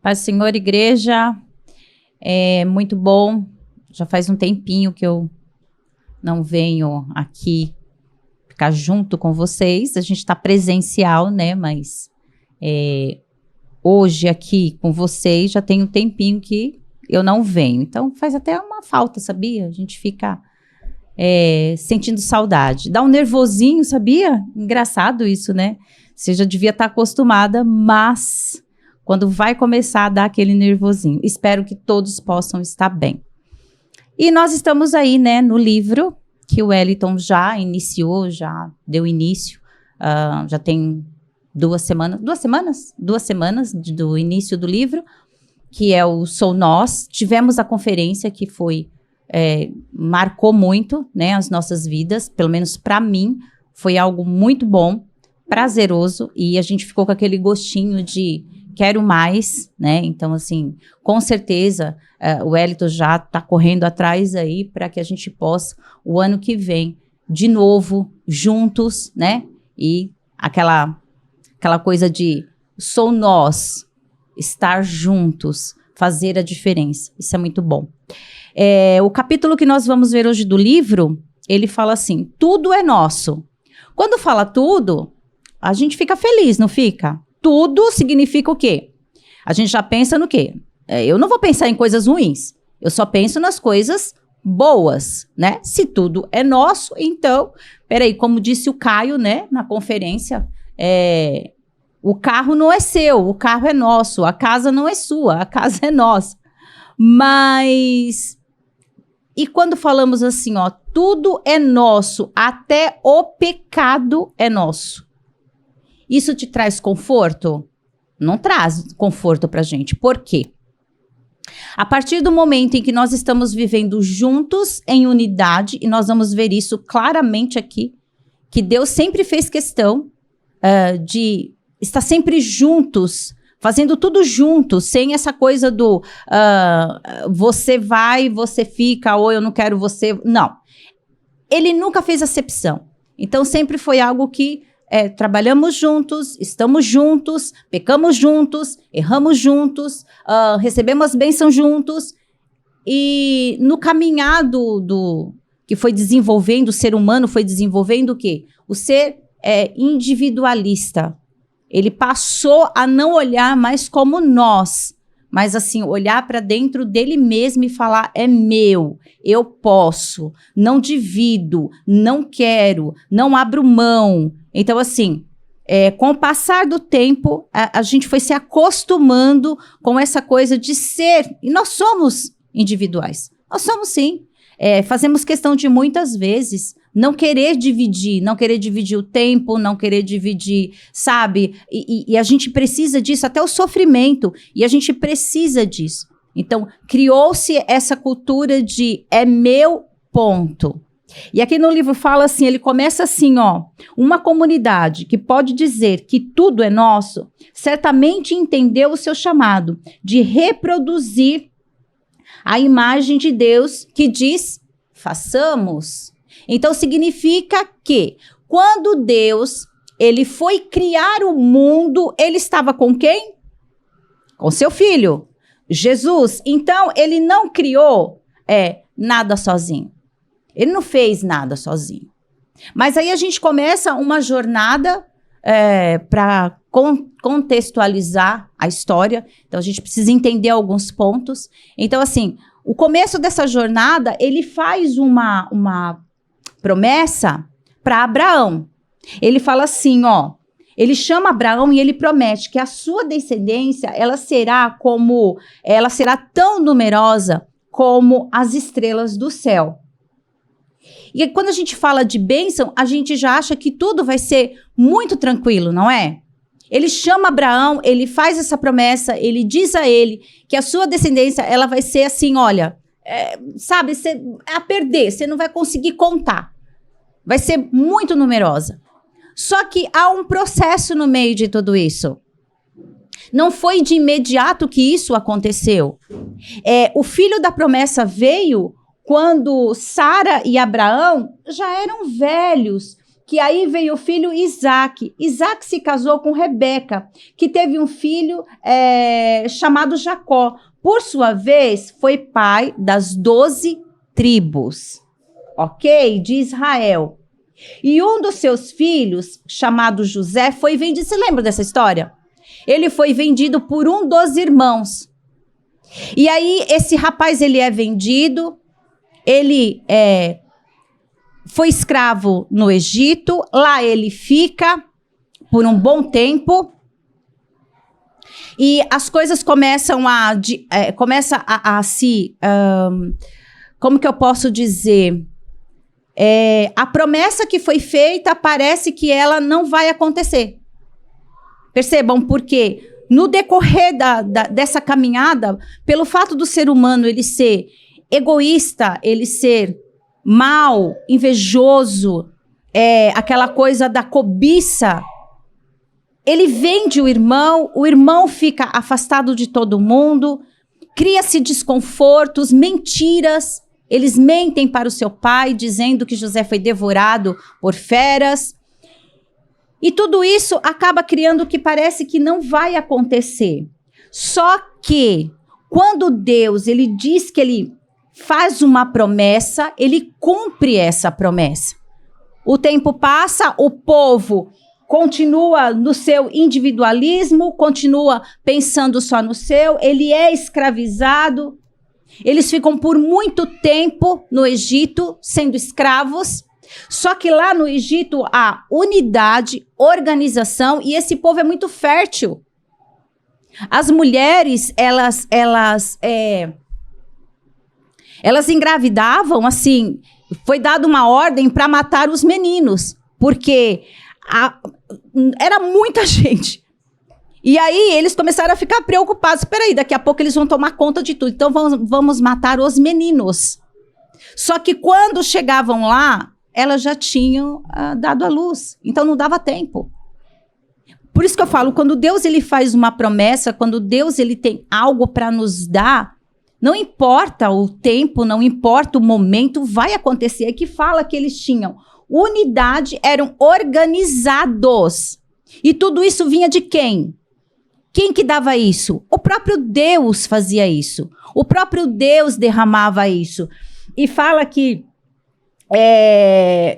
Paz do Senhor, igreja, é muito bom. Já faz um tempinho que eu não venho aqui ficar junto com vocês. A gente está presencial, né? Mas hoje aqui com vocês já tem um tempinho que eu não venho. Então faz até uma falta, sabia? A gente fica sentindo saudade. Dá um nervosinho, sabia? Engraçado isso, né? Você já devia estar acostumada, mas quando vai começar a dar aquele nervosinho. Espero que todos possam estar bem. E nós estamos aí, né, no livro que o Wellington já iniciou, já deu início. Já tem 2 semanas do início do livro, que é o Sou Nós. Tivemos a conferência que marcou muito, né, as nossas vidas, pelo menos para mim, foi algo muito bom, prazeroso, e a gente ficou com aquele gostinho de quero mais, né? Então, assim, com certeza, o Wellington já está correndo atrás aí para que a gente possa, o ano que vem, de novo, juntos, né? E aquela coisa de sou nós, estar juntos, fazer a diferença. Isso é muito bom. O capítulo que nós vamos ver hoje do livro, ele fala assim, tudo é nosso. Quando fala tudo, a gente fica feliz, não fica? Tudo significa o quê? A gente já pensa no quê? Eu não vou pensar em coisas ruins. Eu só penso nas coisas boas, né? Se tudo é nosso, então... Peraí, como disse o Caio, né? Na conferência, o carro não é seu, o carro é nosso. A casa não é sua, a casa é nossa. Mas... E quando falamos assim, ó, tudo é nosso, até o pecado é nosso. Isso te traz conforto? Não traz conforto pra gente. Por quê? A partir do momento em que nós estamos vivendo juntos em unidade, e nós vamos ver isso claramente aqui, que Deus sempre fez questão de estar sempre juntos, fazendo tudo juntos, sem essa coisa do você vai, você fica, ou eu não quero você. Não. Ele nunca fez acepção. Então, sempre foi algo que trabalhamos juntos, estamos juntos, pecamos juntos, erramos juntos, recebemos as bênçãos juntos. E no caminhar que foi desenvolvendo, o ser humano foi desenvolvendo o quê? O ser individualista. Ele passou a não olhar mais como nós, mas assim, olhar para dentro dele mesmo e falar, é meu, eu posso, não divido, não quero, não abro mão. Então, assim, com o passar do tempo, a gente foi se acostumando com essa coisa de ser, e nós somos individuais, nós somos sim, fazemos questão de muitas vezes não querer dividir o tempo, não querer dividir, sabe? E a gente precisa disso, até o sofrimento, e a gente precisa disso. Então, criou-se essa cultura de é meu ponto. E aqui no livro fala assim, ele começa assim, ó, uma comunidade que pode dizer que tudo é nosso, certamente entendeu o seu chamado de reproduzir a imagem de Deus que diz, façamos. Então, significa que quando Deus, ele foi criar o mundo, ele estava com quem? Com seu filho, Jesus. Então, ele não criou nada sozinho. Ele não fez nada sozinho. Mas aí a gente começa uma jornada para contextualizar a história. Então, a gente precisa entender alguns pontos. Então, assim, o começo dessa jornada, ele faz uma promessa para Abraão. Ele fala assim, ó, ele chama Abraão e ele promete que a sua descendência, ela será tão numerosa como as estrelas do céu. E quando a gente fala de bênção, a gente já acha que tudo vai ser muito tranquilo, não é? Ele chama Abraão, ele faz essa promessa, ele diz a ele que a sua descendência, ela vai ser assim, olha, sabe, a perder, você não vai conseguir contar. Vai ser muito numerosa. Só que há um processo no meio de tudo isso. Não foi de imediato que isso aconteceu. O filho da promessa veio quando Sara e Abraão já eram velhos, que aí veio o filho Isaac. Isaac se casou com Rebeca, que teve um filho chamado Jacó. Por sua vez, foi pai das 12 tribos, ok? De Israel. E um dos seus filhos, chamado José, foi vendido. Você lembra dessa história? Ele foi vendido por um dos irmãos. E aí, esse rapaz, ele é vendido, ele foi escravo no Egito, lá ele fica por um bom tempo, e as coisas começam a se... como que eu posso dizer? A promessa que foi feita, parece que ela não vai acontecer. Percebam, porque no decorrer dessa caminhada, pelo fato do ser humano ele ser egoísta, ele ser mau, invejoso, aquela coisa da cobiça, ele vende o irmão fica afastado de todo mundo, cria-se desconfortos, mentiras. Eles mentem para o seu pai, dizendo que José foi devorado por feras. E tudo isso acaba criando o que parece que não vai acontecer. Só que, quando Deus ele diz que ele faz uma promessa, ele cumpre essa promessa. O tempo passa, o povo continua no seu individualismo, continua pensando só no seu, ele é escravizado. Eles ficam por muito tempo no Egito, sendo escravos. Só que lá no Egito há unidade, organização, e esse povo é muito fértil. As mulheres, elas engravidavam, assim, foi dada uma ordem para matar os meninos, porque era muita gente. E aí eles começaram a ficar preocupados. Espera aí, daqui a pouco eles vão tomar conta de tudo. Então vamos matar os meninos. Só que quando chegavam lá, elas já tinham dado à luz. Então não dava tempo. Por isso que eu falo, quando Deus ele faz uma promessa, quando Deus ele tem algo para nos dar, não importa o tempo, não importa o momento, vai acontecer. É que fala que eles tinham unidade, eram organizados. E tudo isso vinha de quem? Quem que dava isso? O próprio Deus fazia isso. O próprio Deus derramava isso. E fala que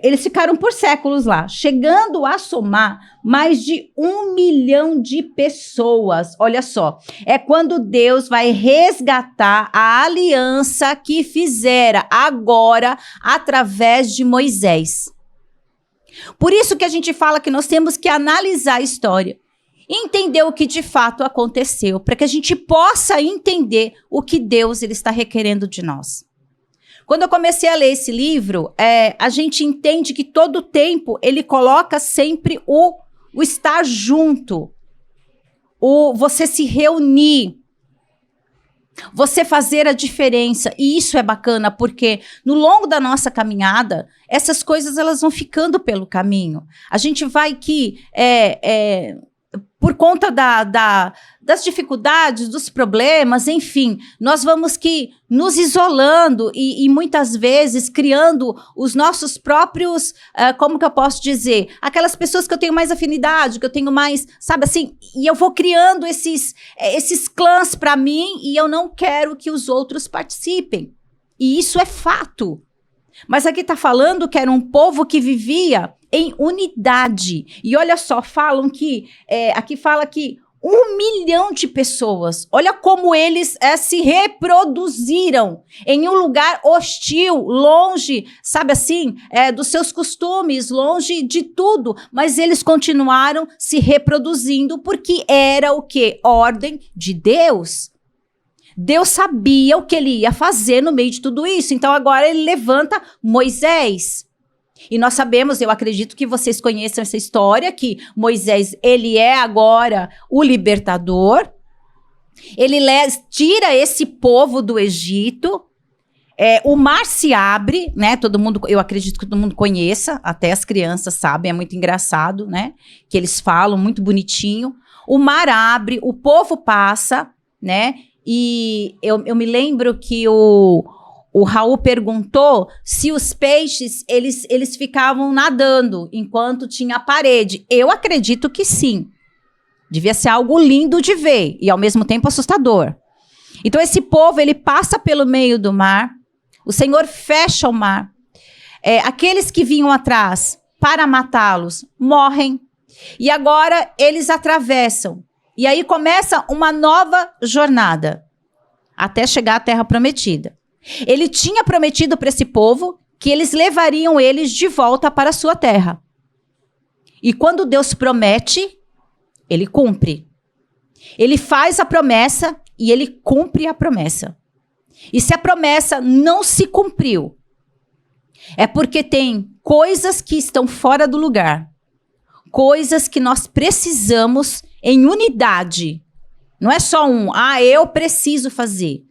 eles ficaram por séculos lá, chegando a somar mais de 1 milhão de pessoas. Olha só, é quando Deus vai resgatar a aliança que fizera agora através de Moisés. Por isso que a gente fala que nós temos que analisar a história. Entender o que de fato aconteceu, para que a gente possa entender o que Deus ele está requerendo de nós. Quando eu comecei a ler esse livro, a gente entende que todo tempo ele coloca sempre o estar junto, o você se reunir, você fazer a diferença. E isso é bacana, porque no longo da nossa caminhada, essas coisas elas vão ficando pelo caminho. A gente vai que... por conta das dificuldades, dos problemas, enfim, nós vamos que nos isolando e muitas vezes criando os nossos próprios, como que eu posso dizer, aquelas pessoas que eu tenho mais afinidade, que eu tenho mais, sabe assim, e eu vou criando esses clãs para mim e eu não quero que os outros participem. E isso é fato. Mas aqui está falando que era um povo que vivia em unidade. E olha só, falam que... aqui fala que 1 milhão de pessoas. Olha como eles se reproduziram em um lugar hostil, longe, sabe assim, dos seus costumes, longe de tudo. Mas eles continuaram se reproduzindo porque era o quê? Ordem de Deus. Deus sabia o que ele ia fazer no meio de tudo isso. Então agora ele levanta Moisés. E nós sabemos, eu acredito que vocês conheçam essa história, que Moisés, ele é agora o libertador. Ele tira esse povo do Egito. O mar se abre, né? Todo mundo, eu acredito que todo mundo conheça, até as crianças sabem, é muito engraçado, né? Que eles falam muito bonitinho. O mar abre, o povo passa, né? E eu me lembro que o o Raul perguntou se os peixes, eles ficavam nadando enquanto tinha a parede. Eu acredito que sim. Devia ser algo lindo de ver e, ao mesmo tempo, assustador. Então, esse povo, ele passa pelo meio do mar. O Senhor fecha o mar. Aqueles que vinham atrás para matá-los morrem. E agora, eles atravessam. E aí começa uma nova jornada até chegar à Terra Prometida. Ele tinha prometido para esse povo que eles levariam eles de volta para a sua terra. E quando Deus promete, ele cumpre. Ele faz a promessa e ele cumpre a promessa. E se a promessa não se cumpriu, é porque tem coisas que estão fora do lugar. Coisas que nós precisamos em unidade. Não é só eu preciso fazer.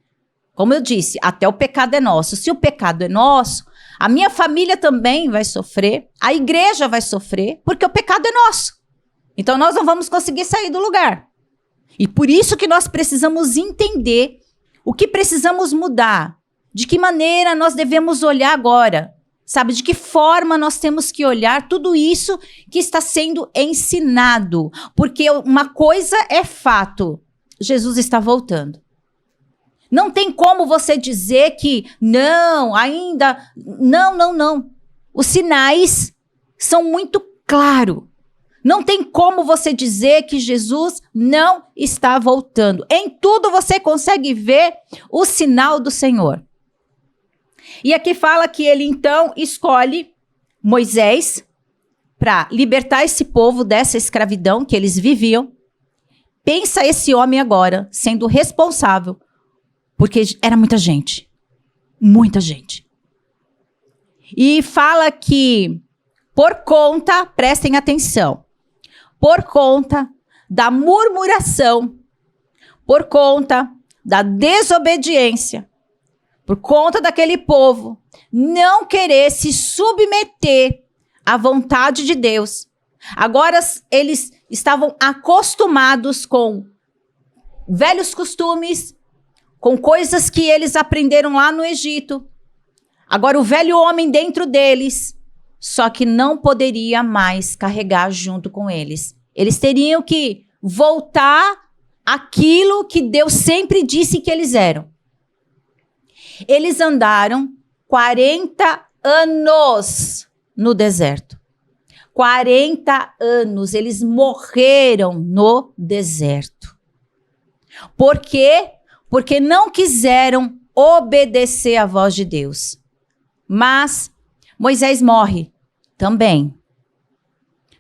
Como eu disse, até o pecado é nosso. Se o pecado é nosso, a minha família também vai sofrer, a igreja vai sofrer, porque o pecado é nosso. Então, nós não vamos conseguir sair do lugar. E por isso que nós precisamos entender o que precisamos mudar, de que maneira nós devemos olhar agora, sabe? De que forma nós temos que olhar tudo isso que está sendo ensinado. Porque uma coisa é fato, Jesus está voltando. Não tem como você dizer que não, ainda... Não. Os sinais são muito claros. Não tem como você dizer que Jesus não está voltando. Em tudo você consegue ver o sinal do Senhor. E aqui fala que ele então escolhe Moisés para libertar esse povo dessa escravidão que eles viviam. Pensa esse homem agora sendo responsável, porque era muita gente. Muita gente. E fala que por conta, prestem atenção, por conta da murmuração, por conta da desobediência, por conta daquele povo não querer se submeter à vontade de Deus. Agora eles estavam acostumados com velhos costumes, com coisas que eles aprenderam lá no Egito. Agora o velho homem dentro deles, só que não poderia mais carregar junto com eles. Eles teriam que voltar àquilo que Deus sempre disse que eles eram. Eles andaram 40 anos no deserto. 40 anos, eles morreram no deserto. Por quê? Porque não quiseram obedecer à voz de Deus. Mas Moisés morre também.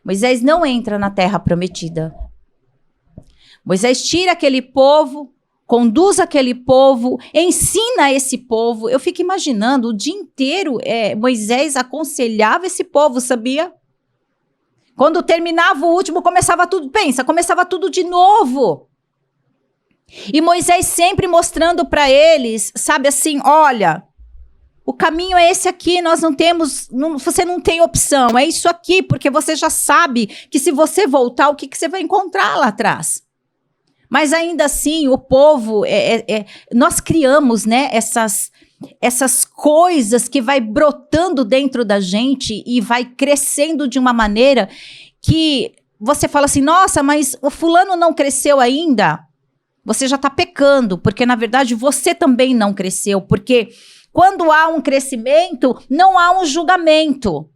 Moisés não entra na terra prometida. Moisés tira aquele povo, conduz aquele povo, ensina esse povo. Eu fico imaginando, o dia inteiro Moisés aconselhava esse povo, sabia? Quando terminava o último, começava tudo de novo. E Moisés sempre mostrando para eles, sabe assim, olha, o caminho é esse aqui, você não tem opção, é isso aqui, porque você já sabe que se você voltar, o que você vai encontrar lá atrás? Mas ainda assim, o povo, nós criamos, né, essas coisas que vai brotando dentro da gente e vai crescendo de uma maneira que você fala assim, nossa, mas o fulano não cresceu ainda. Você já está pecando, porque na verdade você também não cresceu, porque quando há um crescimento, não há um julgamento.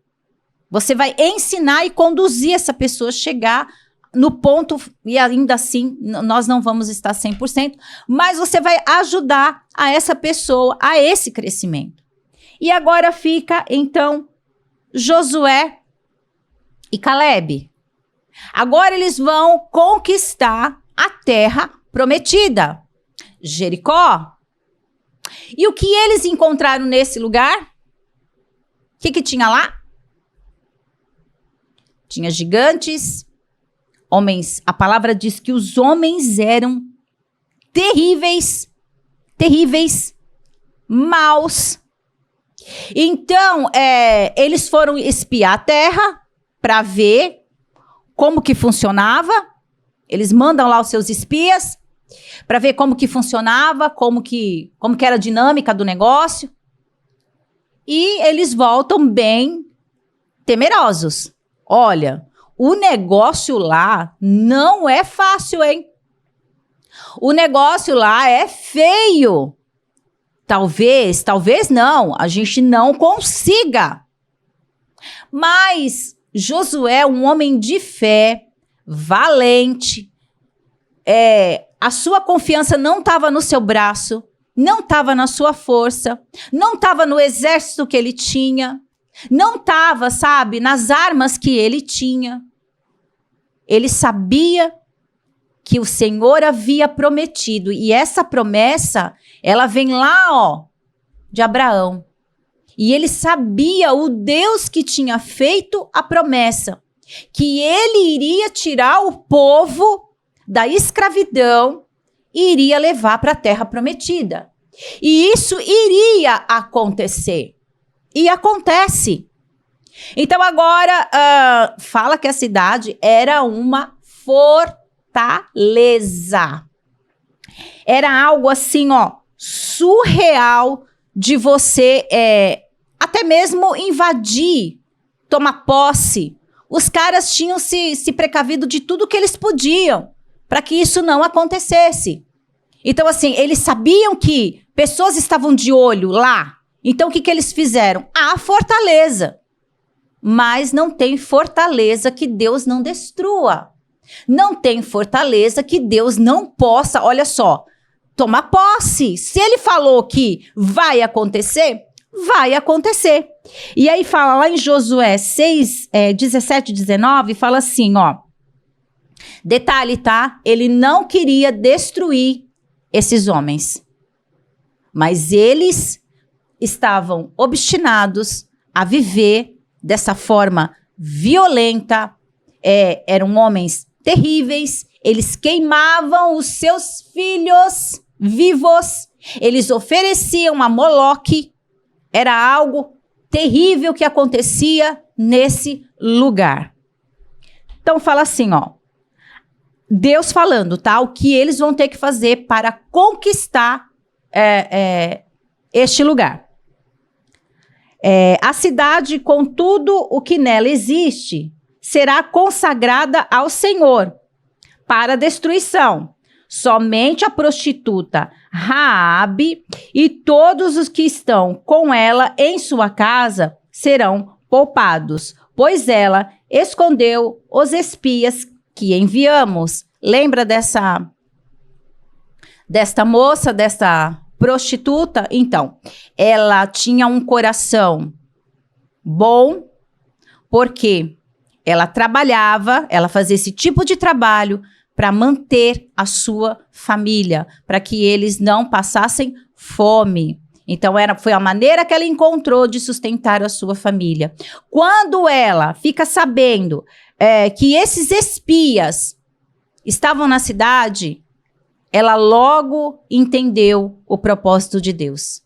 Você vai ensinar e conduzir essa pessoa a chegar no ponto, e ainda assim, nós não vamos estar 100%, mas você vai ajudar a essa pessoa a esse crescimento. E agora fica, então, Josué e Calebe. Agora eles vão conquistar a terra prometida, Jericó. E o que eles encontraram nesse lugar? O que tinha lá? Tinha gigantes, homens. A palavra diz que os homens eram terríveis, maus. Então, eles foram espiar a terra para ver como que funcionava. Eles mandam lá os seus espias para ver como que funcionava, como que era a dinâmica do negócio. e eles voltam bem temerosos. Olha, o negócio lá não é fácil, hein? O negócio lá é feio. Talvez não, a gente não consiga. Mas Josué, um homem de fé, valente, a sua confiança não estava no seu braço, não estava na sua força, não estava no exército que ele tinha, não estava, sabe, nas armas que ele tinha. Ele sabia que o Senhor havia prometido, e essa promessa, ela vem lá, de Abraão. E ele sabia o Deus que tinha feito a promessa, que ele iria tirar o povo da escravidão e iria levar para a terra prometida. E isso iria acontecer. E acontece. Então agora, fala que a cidade era uma fortaleza. Era algo assim, surreal de você até mesmo invadir, tomar posse. Os caras tinham se precavido de tudo que eles podiam para que isso não acontecesse. Então, assim, eles sabiam que pessoas estavam de olho lá. Então, o que eles fizeram? A fortaleza. Mas não tem fortaleza que Deus não destrua. Não tem fortaleza que Deus não possa, olha só, tomar posse. Se ele falou que vai acontecer, vai acontecer. E aí fala lá em Josué 6, 17 e 19, fala assim, detalhe, tá? Ele não queria destruir esses homens. Mas eles estavam obstinados a viver dessa forma violenta. Eram homens terríveis. Eles queimavam os seus filhos vivos. Eles ofereciam a Moloque. Era algo terrível que acontecia nesse lugar. Então fala assim, Deus falando, tá? O que eles vão ter que fazer para conquistar este lugar. A cidade, com tudo o que nela existe, será consagrada ao Senhor para destruição. Somente a prostituta Raabe e todos os que estão com ela em sua casa serão poupados, pois ela escondeu os espias que enviamos. Lembra desta moça, desta prostituta? Então, ela tinha um coração bom, porque ela trabalhava, ela fazia esse tipo de trabalho para manter a sua família, para que eles não passassem fome. Então, foi a maneira que ela encontrou de sustentar a sua família. Quando ela fica sabendo que esses espias estavam na cidade, ela logo entendeu o propósito de Deus.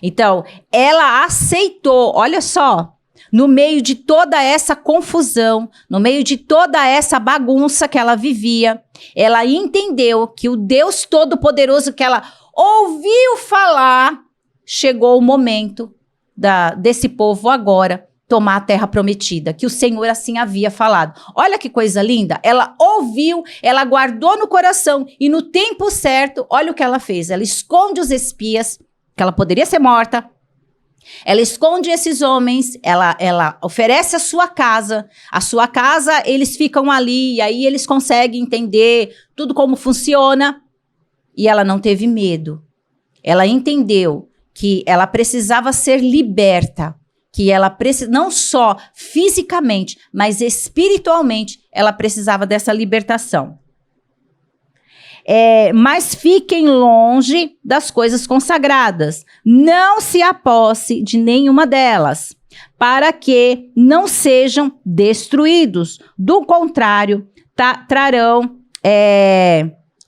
Então, ela aceitou, olha só, no meio de toda essa confusão, no meio de toda essa bagunça que ela vivia, ela entendeu que o Deus Todo-Poderoso que ela ouviu falar, chegou o momento desse povo agora tomar a terra prometida, que o Senhor assim havia falado. Olha que coisa linda, ela ouviu, ela guardou no coração e no tempo certo, olha o que ela fez, ela esconde os espias, que ela poderia ser morta, ela esconde esses homens, ela oferece a sua casa, eles ficam ali, e aí eles conseguem entender tudo como funciona, e ela não teve medo. Ela entendeu que ela precisava ser liberta, que ela não só fisicamente, mas espiritualmente, ela precisava dessa libertação. Mas fiquem longe das coisas consagradas. Não se aposse de nenhuma delas, para que não sejam destruídos. Do contrário, trarão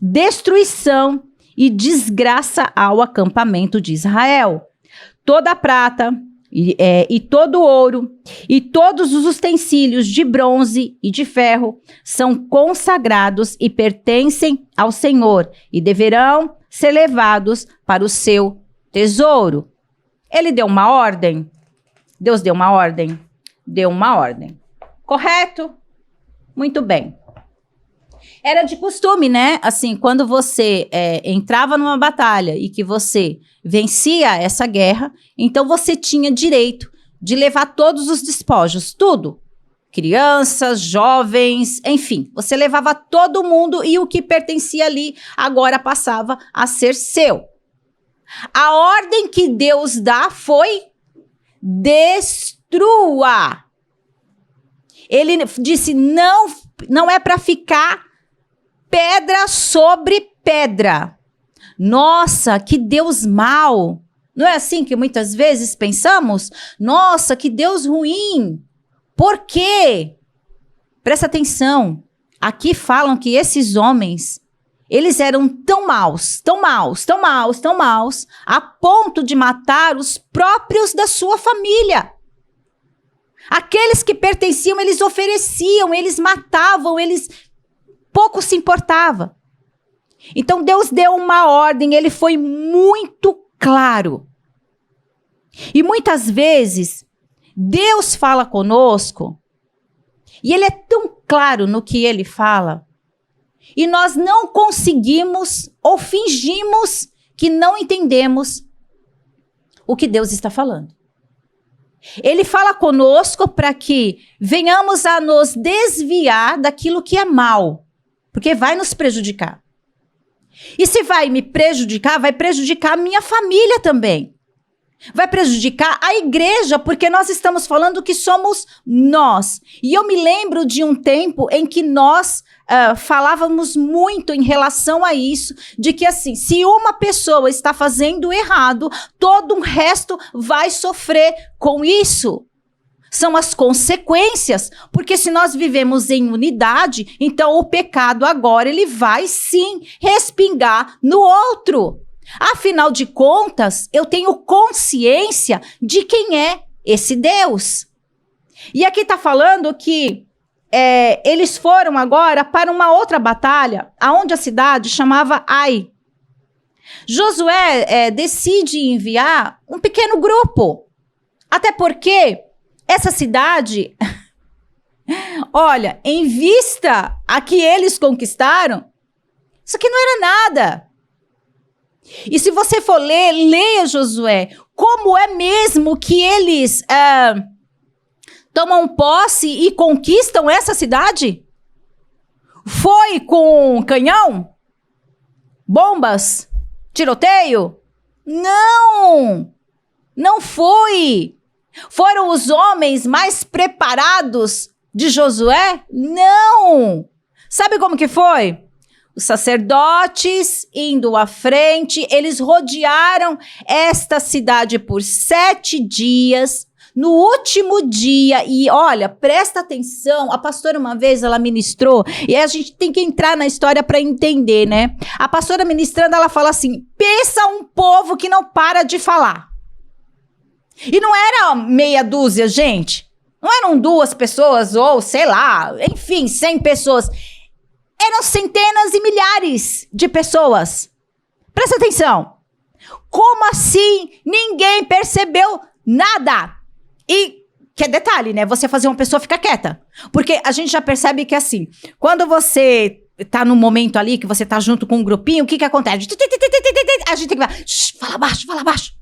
destruição e desgraça ao acampamento de Israel. Toda a prata e todo o ouro e todos os utensílios de bronze e de ferro são consagrados e pertencem ao Senhor e deverão ser levados para o seu tesouro. Ele deu uma ordem? Deus deu uma ordem? Deu uma ordem. Correto? Muito bem. Era de costume, né? Assim, quando você entrava numa batalha e que você vencia essa guerra, então você tinha direito de levar todos os despojos, tudo. Crianças, jovens, enfim. Você levava todo mundo e o que pertencia ali agora passava a ser seu. A ordem que Deus dá foi: destrua. Ele disse, não é para ficar pedra sobre pedra. Nossa, que Deus mau. Não é assim que muitas vezes pensamos? Nossa, que Deus ruim. Por quê? Presta atenção. Aqui falam que esses homens, eles eram tão maus, a ponto de matar os próprios da sua família. Aqueles que pertenciam, eles ofereciam, eles matavam, eles pouco se importava. Então Deus deu uma ordem, ele foi muito claro. E muitas vezes Deus fala conosco e ele é tão claro no que ele fala e nós não conseguimos ou fingimos que não entendemos o que Deus está falando. Ele fala conosco para que venhamos a nos desviar daquilo que é mal, porque vai nos prejudicar. E se vai me prejudicar, vai prejudicar a minha família também. Vai prejudicar a igreja, porque nós estamos falando que somos nós. E eu me lembro de um tempo em que nós falávamos muito em relação a isso, de que assim, se uma pessoa está fazendo errado, todo o resto vai sofrer com isso. São as consequências, porque se nós vivemos em unidade, então o pecado agora ele vai sim respingar no outro. Afinal de contas, eu tenho consciência de quem é esse Deus. E aqui está falando que eles foram agora para uma outra batalha, aonde a cidade chamava Ai. Josué decide enviar um pequeno grupo, até porque essa cidade, olha, em vista a que eles conquistaram, isso aqui não era nada. E se você for ler, leia Josué, como é mesmo que eles tomam posse e conquistam essa cidade? Foi com canhão? Bombas? Tiroteio? Não! Não foi! Foram os homens mais preparados de Josué? Não! Sabe como que foi? Os sacerdotes indo à frente, eles rodearam esta cidade por 7 dias. No último dia, e olha, presta atenção, a pastora uma vez, ela ministrou, e a gente tem que entrar na história para entender, né? A pastora ministrando, ela fala assim, pensa um povo que não para de falar. E não era meia dúzia, gente. Não eram 2 pessoas, ou sei lá, enfim, 100 pessoas. Eram centenas e milhares de pessoas. Presta atenção. Como assim ninguém percebeu nada? E, que é detalhe, né? Você fazer uma pessoa ficar quieta. Porque a gente já percebe que assim, quando você tá num momento ali, que você tá junto com um grupinho, o que acontece? A gente tem que falar, fala baixo.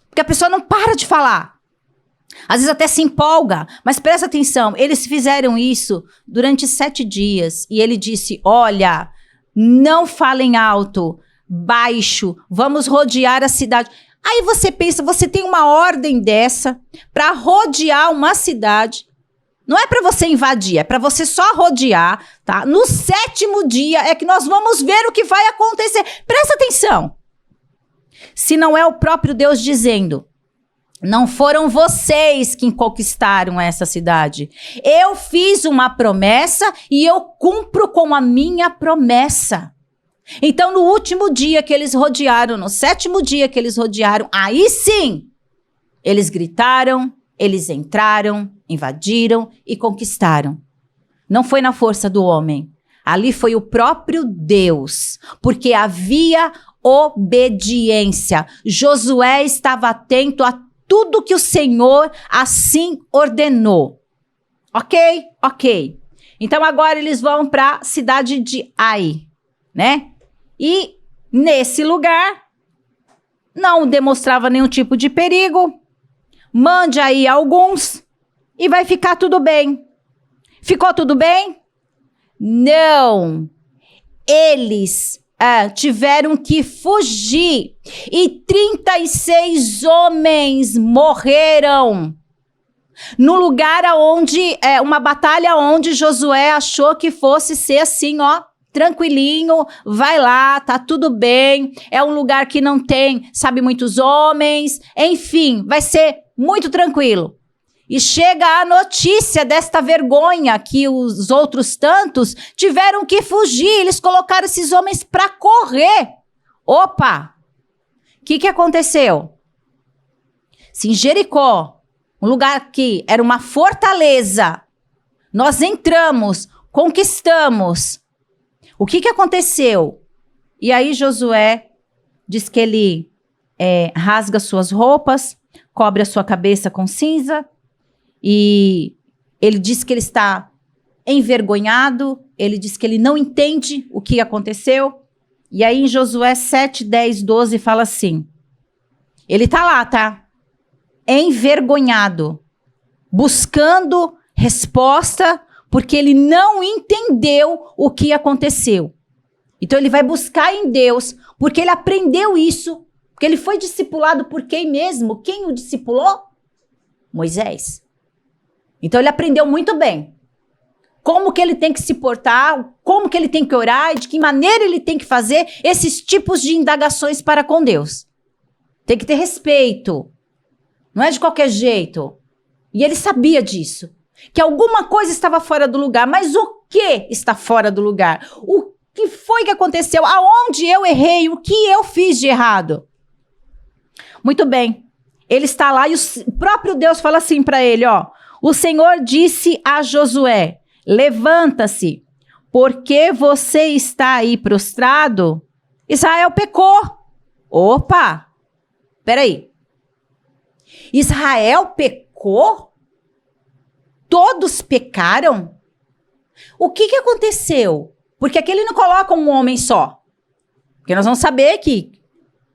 Porque a pessoa não para de falar. Às vezes até se empolga, mas presta atenção, eles fizeram isso durante 7 dias. E ele disse, olha, não falem alto, baixo, vamos rodear a cidade. Aí você pensa, você tem uma ordem dessa para rodear uma cidade. Não é para você invadir, é para você só rodear, tá? No 7º dia é que nós vamos ver o que vai acontecer. Presta atenção. Se não é o próprio Deus dizendo, não foram vocês que conquistaram essa cidade. Eu fiz uma promessa e eu cumpro com a minha promessa. Então, no último dia que eles rodearam, no 7º dia que eles rodearam, aí sim, eles gritaram, eles entraram, invadiram e conquistaram. Não foi na força do homem. Ali foi o próprio Deus, porque havia obediência. Josué estava atento a tudo que o Senhor assim ordenou. Ok. Então agora eles vão para a cidade de Ai, né? E nesse lugar não demonstrava nenhum tipo de perigo. Mande aí alguns e vai ficar tudo bem. Ficou tudo bem? Não. Eles tiveram que fugir e 36 homens morreram no lugar onde, uma batalha onde Josué achou que fosse ser assim, ó, tranquilinho, vai lá, tá tudo bem, é um lugar que não tem, sabe, muitos homens, enfim, vai ser muito tranquilo. E chega a notícia desta vergonha que os outros tantos tiveram que fugir. Eles colocaram esses homens para correr. Opa! O que aconteceu? Se em Jericó, um lugar que era uma fortaleza, nós entramos, conquistamos. O que aconteceu? E aí Josué diz que ele rasga suas roupas, cobre a sua cabeça com cinza. E ele diz que ele está envergonhado, ele diz que ele não entende o que aconteceu. E aí em Josué 7, 10, 12 fala assim, ele tá lá, tá? Envergonhado, buscando resposta, porque ele não entendeu o que aconteceu. Então ele vai buscar em Deus, porque ele aprendeu isso, porque ele foi discipulado por quem mesmo? Quem o discipulou? Moisés. Então ele aprendeu muito bem como que ele tem que se portar, como que ele tem que orar e de que maneira ele tem que fazer esses tipos de indagações para com Deus. Tem que ter respeito, não é de qualquer jeito. E ele sabia disso, que alguma coisa estava fora do lugar, mas o que está fora do lugar? O que foi que aconteceu? Aonde eu errei? O que eu fiz de errado? Muito bem, ele está lá e o próprio Deus fala assim para ele, ó, o Senhor disse a Josué, levanta-se, porque você está aí prostrado? Israel pecou. Opa, peraí. Israel pecou? Todos pecaram? O que aconteceu? Porque aqui ele não coloca um homem só. Porque nós vamos saber que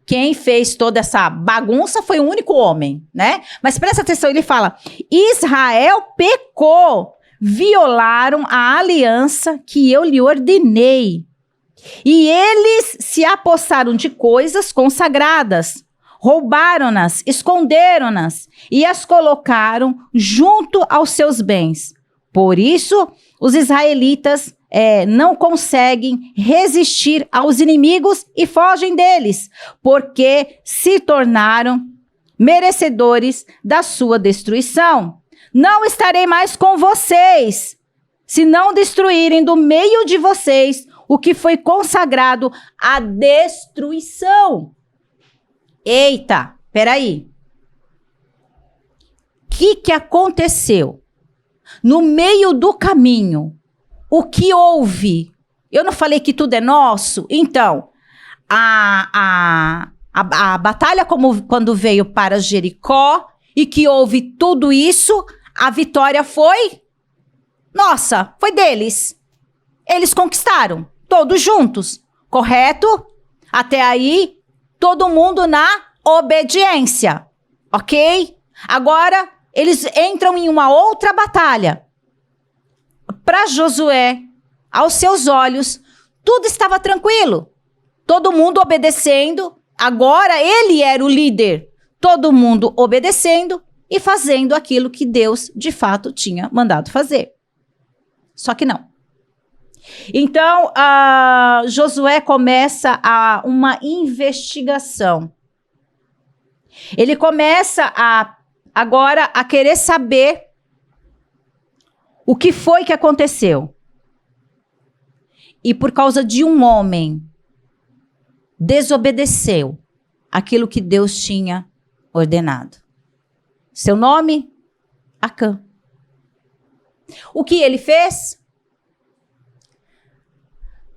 quem fez toda essa bagunça foi um único homem, né? Mas presta atenção, ele fala, Israel pecou, violaram a aliança que eu lhe ordenei. E eles se apossaram de coisas consagradas, roubaram-nas, esconderam-nas e as colocaram junto aos seus bens. Por isso, os israelitas não conseguem resistir aos inimigos e fogem deles, porque se tornaram merecedores da sua destruição. Não estarei mais com vocês, se não destruírem do meio de vocês o que foi consagrado à destruição. Eita, peraí. O que aconteceu? No meio do caminho, o que houve? Eu não falei que tudo é nosso? Então, a batalha quando veio para Jericó e que houve tudo isso, a vitória foi nossa, foi deles. Eles conquistaram, todos juntos, correto? Até aí, todo mundo na obediência, ok? Agora, eles entram em uma outra batalha. Para Josué, aos seus olhos, tudo estava tranquilo. Todo mundo obedecendo. Agora ele era o líder. Todo mundo obedecendo e fazendo aquilo que Deus, de fato, tinha mandado fazer. Só que não. Então, Josué começa uma investigação. Ele começa agora a querer saber o que foi que aconteceu. E por causa de um homem, desobedeceu aquilo que Deus tinha ordenado. Seu nome? Acã. O que ele fez?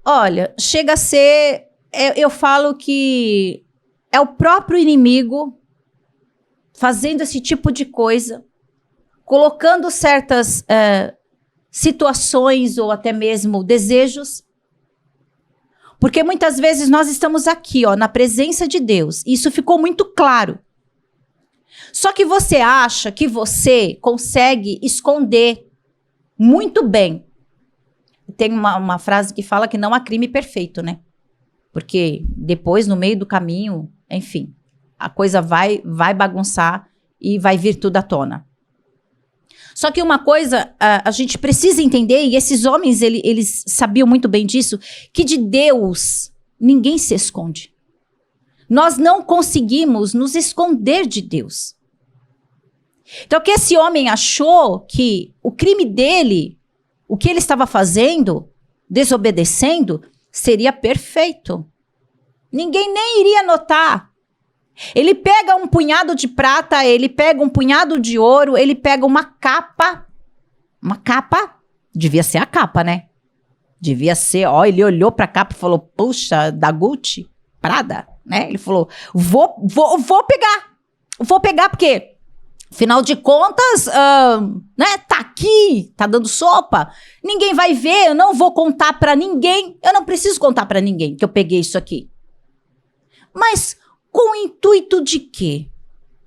Olha, chega a ser eu falo que é o próprio inimigo fazendo esse tipo de coisa, colocando certas situações ou até mesmo desejos. Porque muitas vezes nós estamos aqui, ó, na presença de Deus. E isso ficou muito claro. Só que você acha que você consegue esconder muito bem. Tem uma frase que fala que não há crime perfeito, né? Porque depois, no meio do caminho, enfim, a coisa vai bagunçar e vai vir tudo à tona. Só que uma coisa a gente precisa entender, e esses homens, eles sabiam muito bem disso, que de Deus ninguém se esconde. Nós não conseguimos nos esconder de Deus. Então, que esse homem achou que o crime dele, o que ele estava fazendo, desobedecendo, seria perfeito. Ninguém nem iria notar. Ele pega um punhado de prata, ele pega um punhado de ouro, ele pega uma capa, devia ser a capa, né? Devia ser, ó, ele olhou pra capa e falou, puxa, da Gucci, Prada, né? Ele falou, vou pegar porque, afinal de contas, né, tá aqui, tá dando sopa, ninguém vai ver, eu não vou contar pra ninguém, eu não preciso contar pra ninguém que eu peguei isso aqui. Mas com o intuito de quê?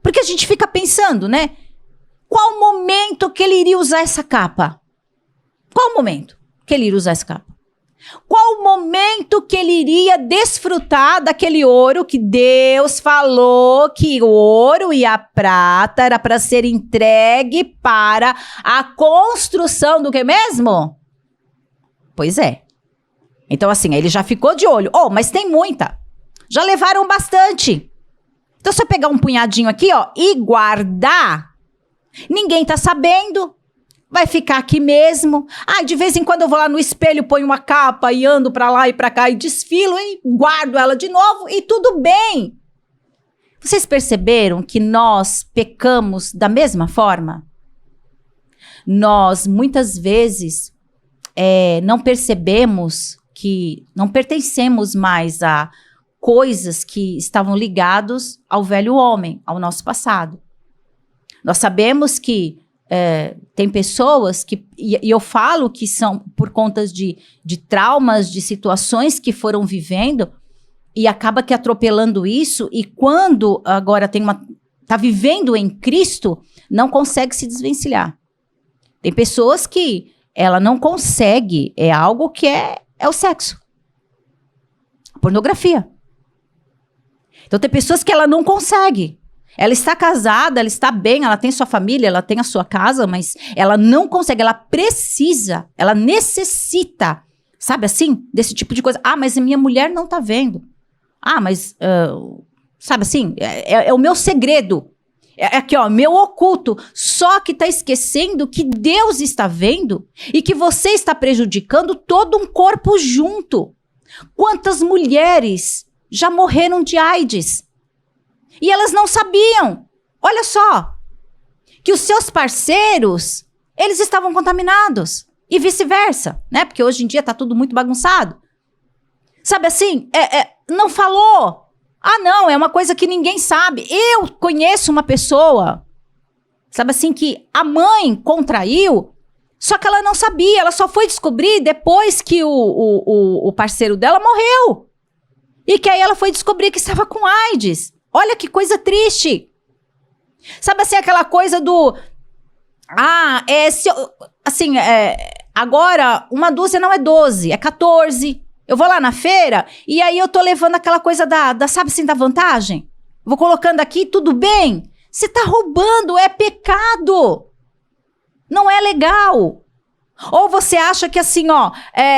Porque a gente fica pensando, né? Qual o momento que ele iria usar essa capa? Qual o momento que ele iria usar essa capa? Qual o momento que ele iria desfrutar daquele ouro que Deus falou que o ouro e a prata era para ser entregue para a construção do que mesmo? Pois é. Então assim, ele já ficou de olho. Oh, mas tem muita. Já levaram bastante. Então, se eu pegar um punhadinho aqui, ó, e guardar, ninguém tá sabendo, vai ficar aqui mesmo. Ah, de vez em quando eu vou lá no espelho, ponho uma capa e ando pra lá e pra cá e desfilo e guardo ela de novo e tudo bem. Vocês perceberam que nós pecamos da mesma forma? Nós, muitas vezes, não percebemos que não pertencemos mais a coisas que estavam ligadas ao velho homem, ao nosso passado. Nós sabemos que tem pessoas que, e eu falo que são por conta de traumas, de situações que foram vivendo, e acaba que atropelando isso, e quando agora tá vivendo em Cristo, não consegue se desvencilhar. Tem pessoas que ela não consegue, é algo que é o sexo. A pornografia. Então, tem pessoas que ela não consegue. Ela está casada, ela está bem, ela tem sua família, ela tem a sua casa, mas ela não consegue, ela precisa, ela necessita, sabe assim, desse tipo de coisa. Ah, mas a minha mulher não tá vendo. Ah, mas, sabe assim, é o meu segredo. É aqui, ó, meu oculto. Só que tá esquecendo que Deus está vendo e que você está prejudicando todo um corpo junto. Quantas mulheres já morreram de AIDS. E elas não sabiam. Olha só. Que os seus parceiros, eles estavam contaminados. E vice-versa, né? Porque hoje em dia tá tudo muito bagunçado. Sabe assim? Não falou. Ah, não, é uma coisa que ninguém sabe. Eu conheço uma pessoa, sabe assim, que a mãe contraiu, só que ela não sabia. Ela só foi descobrir depois que o parceiro dela morreu. E que aí ela foi descobrir que estava com AIDS. Olha que coisa triste. Sabe assim, aquela coisa do... agora uma dúzia não é 12, é 14. Eu vou lá na feira e aí eu tô levando aquela coisa sabe assim, da vantagem? Vou colocando aqui, tudo bem? Você tá roubando, é pecado. Não é legal. Ou você acha que assim,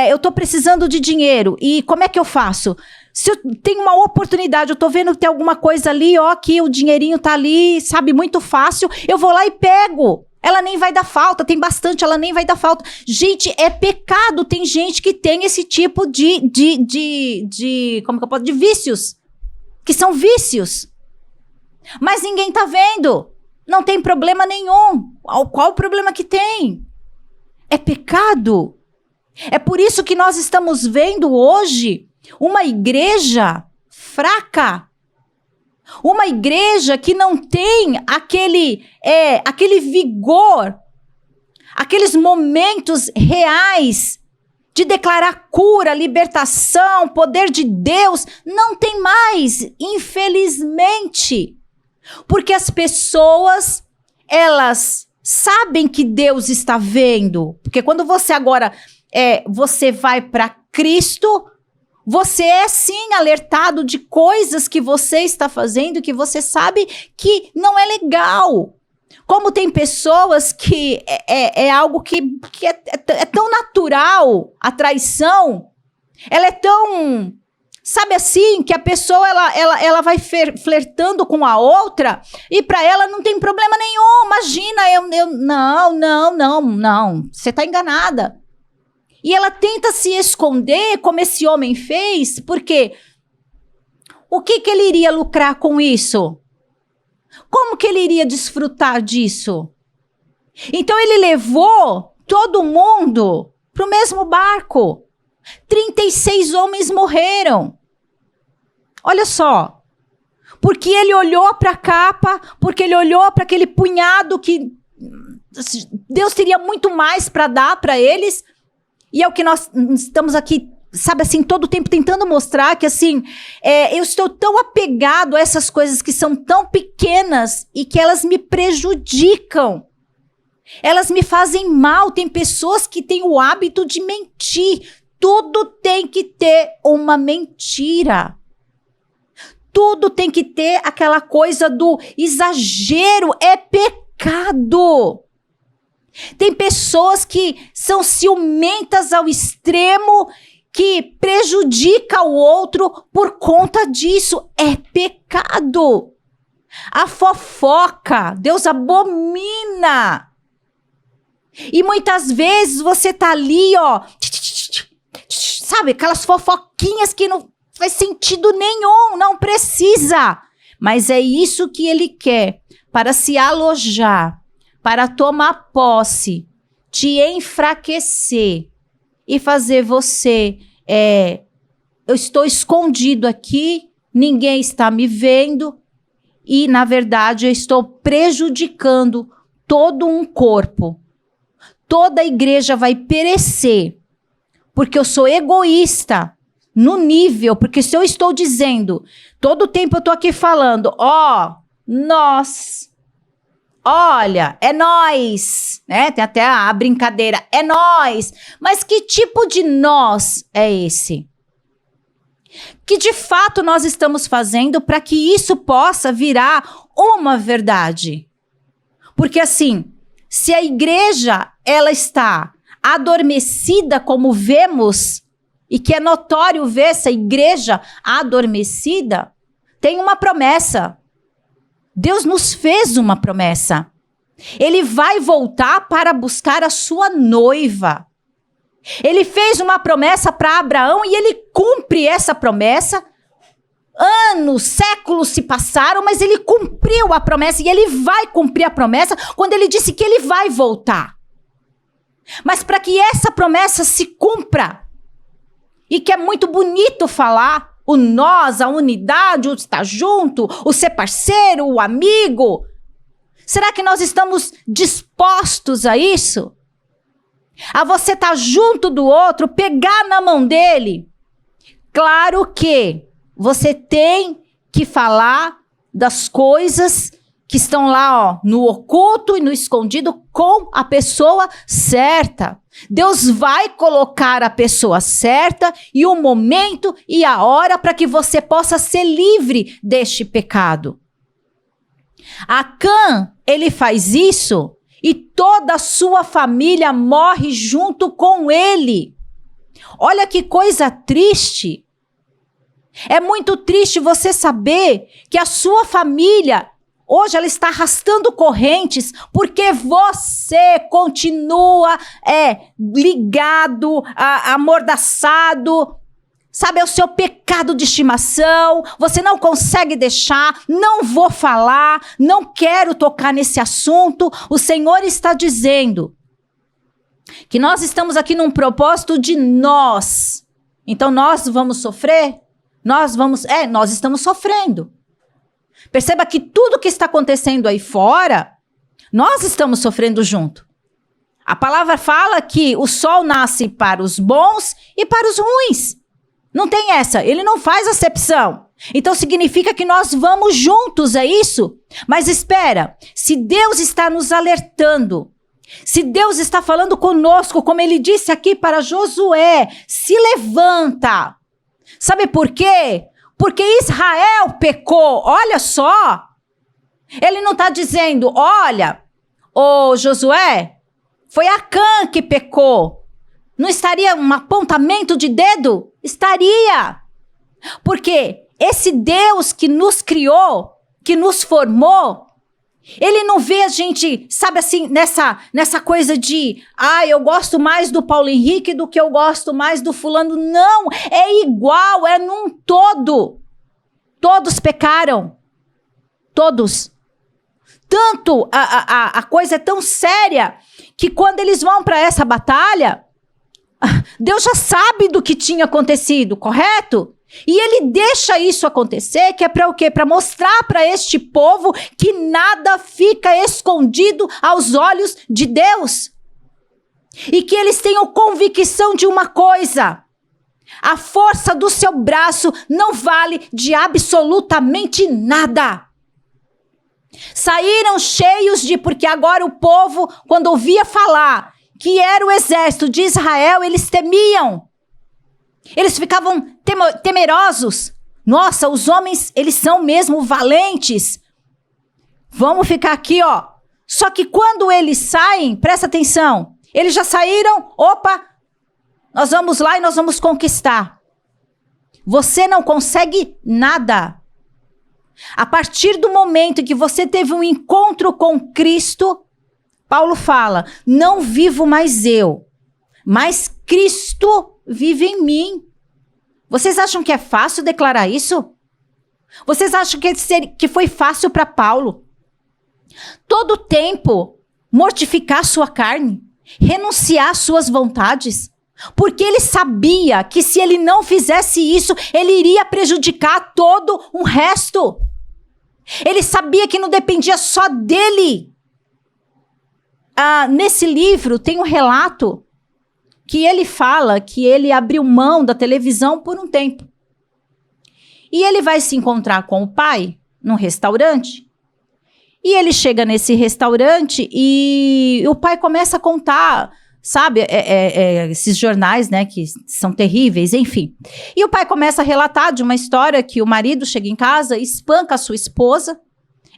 eu tô precisando de dinheiro e como é que eu faço? Se eu tenho uma oportunidade, eu tô vendo que tem alguma coisa ali, aqui o dinheirinho tá ali, sabe, muito fácil, eu vou lá e pego. Ela nem vai dar falta, tem bastante, ela nem vai dar falta. Gente, é pecado, tem gente que tem esse tipo de como que eu posso, de vícios, que são vícios. Mas ninguém tá vendo, não tem problema nenhum. Qual o problema que tem? É pecado. É por isso que nós estamos vendo hoje Uma igreja fraca. Uma igreja que não tem aquele vigor, aqueles momentos reais de declarar cura, libertação, poder de Deus, não tem mais, infelizmente. Porque as pessoas, elas sabem que Deus está vendo. Porque quando você agora você vai para Cristo, você é sim alertado de coisas que você está fazendo que você sabe que não é legal. Como tem pessoas que é algo que é tão natural, a traição, ela é tão, sabe assim, que a pessoa ela vai flertando com a outra e para ela não tem problema nenhum. Imagina, não, você está enganada. E ela tenta se esconder, como esse homem fez, porque o que ele iria lucrar com isso? Como que ele iria desfrutar disso? Então ele levou todo mundo para o mesmo barco. 36 homens morreram. Olha só. Porque ele olhou para a capa, porque ele olhou para aquele punhado que Deus teria muito mais para dar para eles. E é o que nós estamos aqui, sabe assim, todo o tempo tentando mostrar que assim, eu estou tão apegado a essas coisas que são tão pequenas e que elas me prejudicam. Elas me fazem mal. Tem pessoas que têm o hábito de mentir. Tudo tem que ter uma mentira. Tudo tem que ter aquela coisa do exagero. É pecado. Tem pessoas que são ciumentas ao extremo, que prejudica o outro por conta disso. É pecado. A fofoca, Deus abomina. E muitas vezes você tá ali, ó, sabe, aquelas fofoquinhas que não faz sentido nenhum, não precisa. Mas é isso que ele quer, para se alojar, para tomar posse, te enfraquecer e fazer você, eu estou escondido aqui, ninguém está me vendo e, na verdade, eu estou prejudicando todo um corpo. Toda a igreja vai perecer, porque eu sou egoísta no nível, porque se eu estou dizendo, todo o tempo eu estou aqui falando, nós... Olha, é nós, né? Tem até a brincadeira, é nós. Mas que tipo de nós é esse? Que de fato nós estamos fazendo para que isso possa virar uma verdade? Porque assim, se a igreja ela está adormecida como vemos, e que é notório ver essa igreja adormecida, tem uma promessa. Deus nos fez uma promessa. Ele vai voltar para buscar a sua noiva. Ele fez uma promessa para Abraão e ele cumpre essa promessa. Anos, séculos se passaram, mas ele cumpriu a promessa e ele vai cumprir a promessa quando ele disse que ele vai voltar. Mas para que essa promessa se cumpra, e que é muito bonito falar, o nós, a unidade, o estar junto, o ser parceiro, o amigo. Será que nós estamos dispostos a isso? A você estar junto do outro, pegar na mão dele? Claro que você tem que falar das coisas que estão lá, no oculto e no escondido com a pessoa certa. Deus vai colocar a pessoa certa e o momento e a hora para que você possa ser livre deste pecado. Acã, ele faz isso e toda a sua família morre junto com ele. Olha que coisa triste. É muito triste você saber que a sua família hoje ela está arrastando correntes porque você continua ligado, amordaçado, sabe, é o seu pecado de estimação, você não consegue deixar, não vou falar, não quero tocar nesse assunto. O Senhor está dizendo que nós estamos aqui num propósito de nós. Então nós vamos sofrer? Nós estamos sofrendo. Perceba que tudo que está acontecendo aí fora, nós estamos sofrendo junto. A palavra fala que o sol nasce para os bons e para os ruins. Não tem essa, ele não faz acepção. Então significa que nós vamos juntos, é isso? Mas espera, se Deus está nos alertando, se Deus está falando conosco, como ele disse aqui para Josué, se levanta. Sabe por quê? Porque Israel pecou, olha só. Ele não está dizendo, olha, ô Josué, foi Acã que pecou. Não estaria um apontamento de dedo? Estaria. Porque esse Deus que nos criou, que nos formou, ele não vê a gente, sabe assim, nessa coisa de, eu gosto mais do Paulo Henrique do que eu gosto mais do fulano. Não, é igual, é num todo. Todos pecaram. Todos. Tanto, a coisa é tão séria que quando eles vão para essa batalha, Deus já sabe do que tinha acontecido, correto? E ele deixa isso acontecer, que é para o quê? Para mostrar para este povo que nada fica escondido aos olhos de Deus. E que eles tenham convicção de uma coisa: a força do seu braço não vale de absolutamente nada. Saíram cheios porque agora o povo, quando ouvia falar que era o exército de Israel, eles temiam. Eles ficavam temerosos. Nossa, os homens, eles são mesmo valentes. Vamos ficar aqui, ó. Só que quando eles saem, presta atenção, eles já saíram, opa, nós vamos lá e nós vamos conquistar. Você não consegue nada. A partir do momento em que você teve um encontro com Cristo, Paulo fala, não vivo mais eu, mas Cristo vive em mim. Vocês acham que é fácil declarar isso? Vocês acham que foi fácil para Paulo? Todo tempo mortificar sua carne, renunciar às suas vontades, porque ele sabia que se ele não fizesse isso, ele iria prejudicar todo o resto. Ele sabia que não dependia só dele. Nesse livro tem um relato que ele fala que ele abriu mão da televisão por um tempo. E ele vai se encontrar com o pai num restaurante. E ele chega nesse restaurante e o pai começa a contar, sabe, esses jornais, né, que são terríveis, enfim. E o pai começa a relatar de uma história que o marido chega em casa, espanca a sua esposa,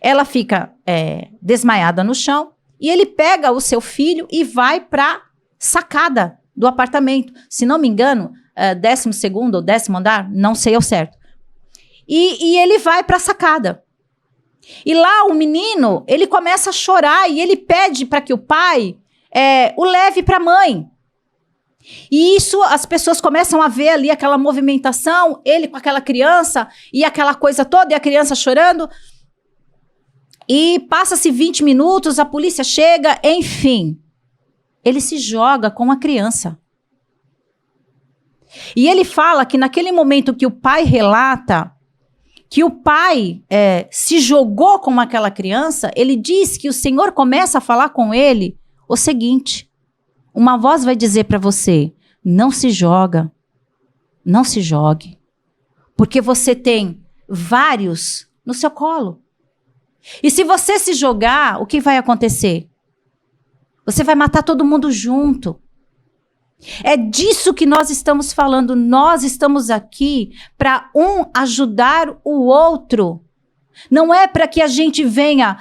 ela fica desmaiada no chão, e ele pega o seu filho e vai para sacada do apartamento. Se não me engano, 12º ou 10º andar, não sei ao certo. E ele vai para sacada. E lá o menino, ele começa a chorar e ele pede para que o pai o leve para a mãe. E isso, as pessoas começam a ver ali aquela movimentação, ele com aquela criança e aquela coisa toda, e a criança chorando. E passa-se 20 minutos, a polícia chega, enfim. Ele se joga com a criança. E ele fala que naquele momento que o pai relata que o pai se jogou com aquela criança, ele diz que o Senhor começa a falar com ele o seguinte: uma voz vai dizer para você, não se joga, não se jogue, porque você tem vários no seu colo. E se você se jogar, o que vai acontecer? Você vai matar todo mundo junto. É disso que nós estamos falando. Nós estamos aqui para um ajudar o outro. Não é para que a gente venha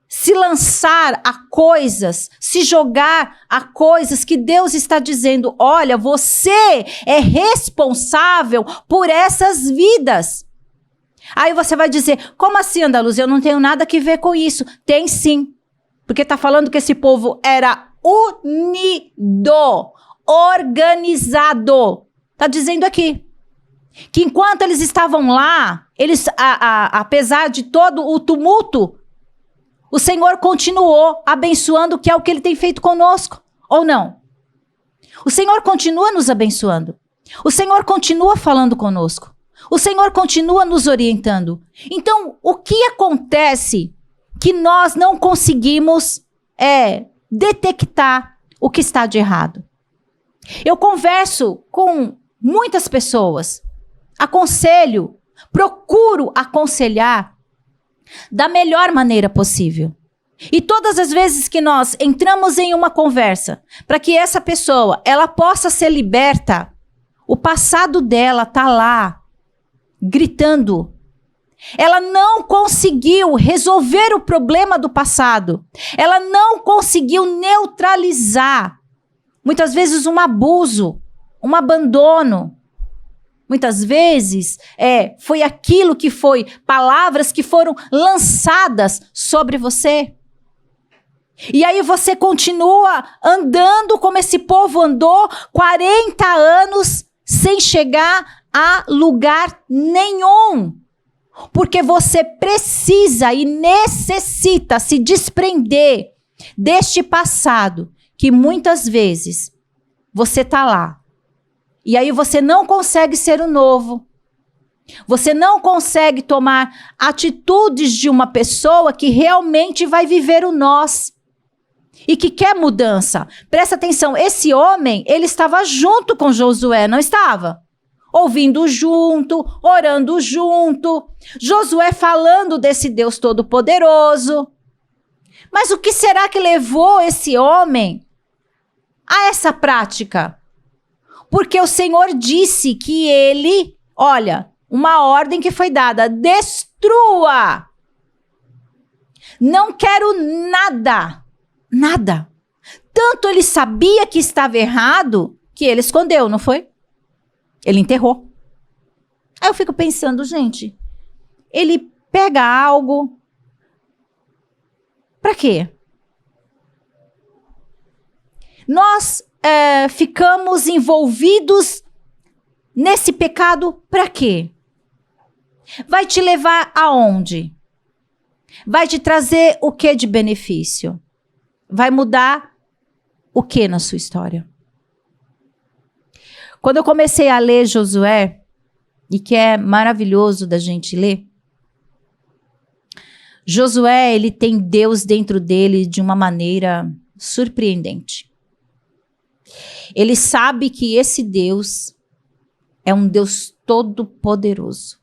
se lançar a coisas, se jogar a coisas que Deus está dizendo. Olha, você é responsável por essas vidas. Aí você vai dizer, como assim, Andaluz? Eu não tenho nada que ver com isso. Tem sim. Porque está falando que esse povo era unido, organizado. Está dizendo aqui que enquanto eles estavam lá, eles, apesar de todo o tumulto, o Senhor continuou abençoando, que é o que Ele tem feito conosco, ou não? O Senhor continua nos abençoando. O Senhor continua falando conosco. O Senhor continua nos orientando. Então, o que acontece que nós não conseguimos detectar o que está de errado? Eu converso com muitas pessoas, aconselho, procuro aconselhar da melhor maneira possível. E todas as vezes que nós entramos em uma conversa, para que essa pessoa ela possa ser liberta, o passado dela está lá, gritando. Ela não conseguiu resolver o problema do passado. Ela não conseguiu neutralizar, muitas vezes, um abuso, um abandono. Muitas vezes foi aquilo que foi, palavras que foram lançadas sobre você. E aí você continua andando como esse povo andou 40 anos sem chegar a lugar nenhum. Porque você precisa e necessita se desprender deste passado que muitas vezes você está lá. E aí você não consegue ser o novo. Você não consegue tomar atitudes de uma pessoa que realmente vai viver o nós. E que quer mudança. Presta atenção, esse homem, ele estava junto com Josué, não estava? Ouvindo junto, orando junto. Josué falando desse Deus Todo-Poderoso. Mas o que será que levou esse homem a essa prática? Porque o Senhor disse que ele, olha, uma ordem que foi dada, destrua. Não quero nada. Nada. Tanto ele sabia que estava errado, que ele escondeu, não foi? Ele enterrou. Aí eu fico pensando, gente, ele pega algo. Para quê? Nós ficamos envolvidos nesse pecado para quê? Vai te levar aonde? Vai te trazer o que de benefício? Vai mudar o que na sua história? Quando eu comecei a ler Josué, e que é maravilhoso da gente ler, Josué, ele tem Deus dentro dele de uma maneira surpreendente. Ele sabe que esse Deus é um Deus todo-poderoso.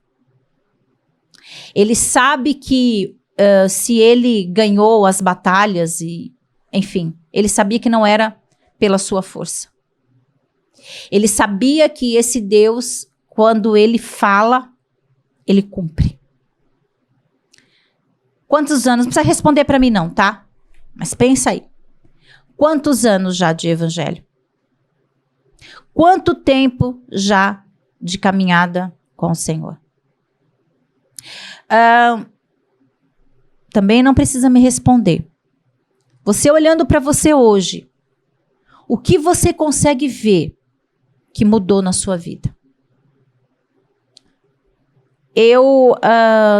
Ele sabe que se ele ganhou as batalhas e enfim, ele sabia que não era pela sua força. Ele sabia que esse Deus, quando ele fala, ele cumpre. Quantos anos? Não precisa responder para mim não, tá? Mas pensa aí. Quantos anos já de evangelho? Quanto tempo já de caminhada com o Senhor? Também não precisa me responder. Você olhando para você hoje, o que você consegue ver que mudou na sua vida? Eu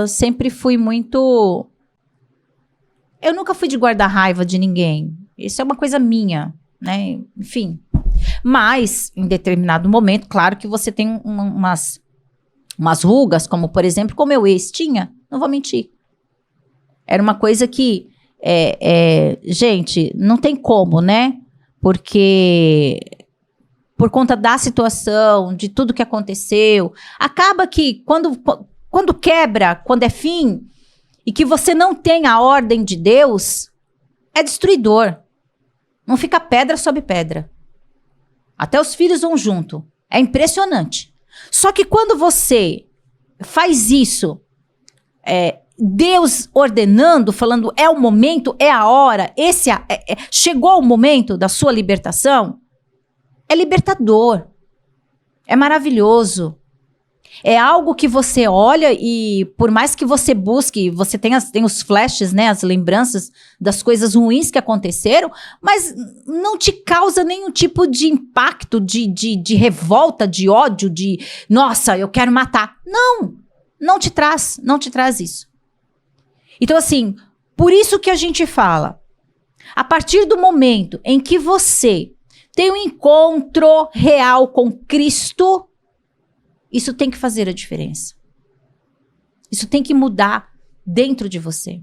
sempre fui muito... Eu nunca fui de guardar raiva de ninguém. Isso é uma coisa minha, né? Enfim. Mas, em determinado momento, claro que você tem umas rugas, como, por exemplo, como meu ex tinha. Não vou mentir. Era uma coisa que... gente, não tem como, né? Porque por conta da situação, de tudo que aconteceu, acaba que quando quebra, quando é fim, e que você não tem a ordem de Deus, é destruidor. Não fica pedra sobre pedra. Até os filhos vão junto. É impressionante. Só que quando você faz isso, Deus ordenando, falando, é o momento, é a hora, chegou o momento da sua libertação, é libertador, é maravilhoso. É algo que você olha e por mais que você busque, você tem os flashes, né, as lembranças das coisas ruins que aconteceram, mas não te causa nenhum tipo de impacto, de revolta, de ódio, de, nossa, eu quero matar. Não te traz isso. Então, assim, por isso que a gente fala, a partir do momento em que você tem um encontro real com Cristo, isso tem que fazer a diferença. Isso tem que mudar dentro de você.